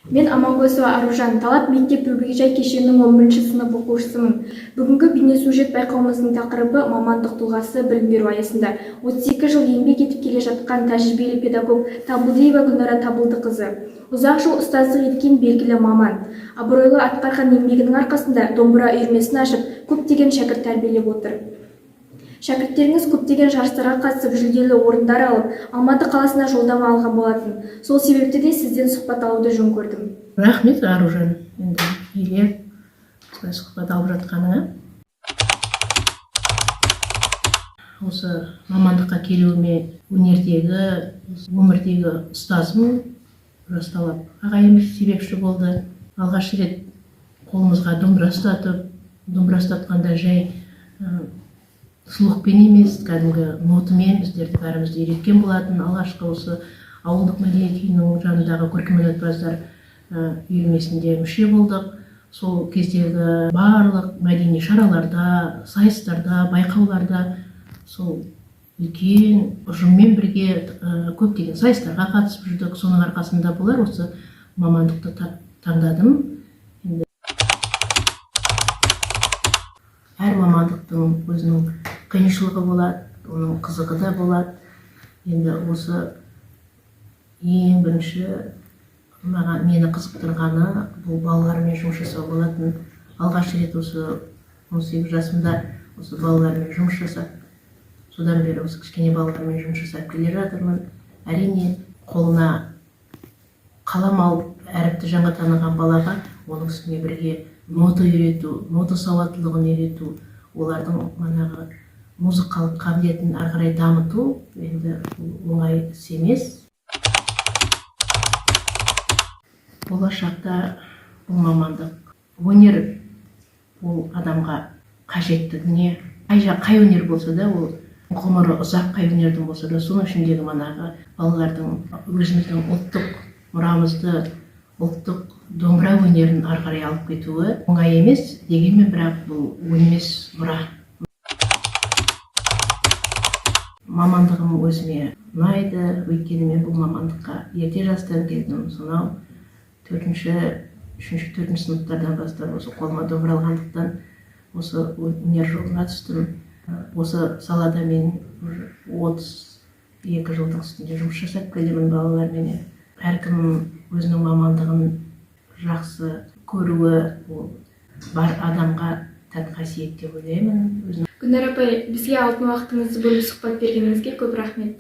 Мен Амангосова Аружан, Талап мектеп бөбекжай кешенінің 11-ші сынып оқушысымын. Бүгінгі бейнесюжет байқауымыздың тақырыбы мамандық тұлғасы білім беру аясында 32 жыл еңбек етіп келе жатқан тәжірибелі педагог Табылдиева Гүлнара Табылдықызы. Ұзақ жыл ұстаздық еткен белгілі маман. Абыройлы атқарған еңбегінің арқасында домбыра үйірмесін ашып, көптеген шәкірт тәрбиелеп отыр. Шәкірттеріңіз көптеген жарыстарға қатысып, жүлделі орындар алып, Алматы қаласына жолдама алған болатын. Сол себепті де сізден сұхбат алуды жөн көрдім. Рахмет, Аружан. Енді еле сұхбат алып жатқаныңа. Осы мамандыққа келуіме өнердегі, өмірдегі ұстазым Талап ағайымыз себепші болды. Алғаш рет қолымызға домбыра ұстатқанда жай слухпен емес, кәдімгі нотымен біздерді бәрімізді үйреткен болатын. Алғашқы осы ауылдық мәдениет үйінің жанындағы көркемөнерпаздар үйірмесінде мүше болдық. Сол кездегі барлық мәдени шараларда, сайыстарда, байқауларда сол үлкен ұжыммен бірге көптеген сайыстарға қатысып жүрдік. Соның арқасында болар осы мамандықты таңдадым. Әр мамандықтың өзінің қиыншылығы болады, оның қызығы да болады. Енді осы ең бірінші мені қызықтырғаны бұл балалармен жұмыс жасау болатын. Алғаш рет осы 18 жасымда осы балалармен жұмыс жасап, содан бері осы кішкене балалармен жұмыс жасап келе жатырмын. Әрине, қолына қалам алып, әріпті жаңа таныған балаға оның үстіне бірге нота үйрету, нота сауаттылығын үйрету, олардың манағы музыкалық қабілетін ары қарай дамыту енді оңай іс емес. Болашақта бұл мамандық, өнер ол адамға қажетті дүние. Қай өнер болса да, ол ғұмыры ұзақ қай өнердің болса да, соның ішіндегі манағы балалардың өзіміздің ұлттық мұрамызды, ұлттық домбыра өнерін ары қарай алып кетуі оңай емес, дегенмен бірақ бұл өлмес мұра. Мамандығым өзіме ұнайды, өйткені мен бұл мамандыққа ерте жастан келдім. Сонау 3-4 сыныптардан бастап осы қолыма домбыра алғандықтан осы өнер жолына түстім. Осы салада мен 32 жылдың үстінде жұмыс жасап келемін балалармен. Әркім өзінің мамандығын жақсы көруі бар адамға тән қасиет деп ойлаймын. Гүлнар апай, бізге алтын уақытыңызды бөліп сұхбат бергеніңізге көп рахмет.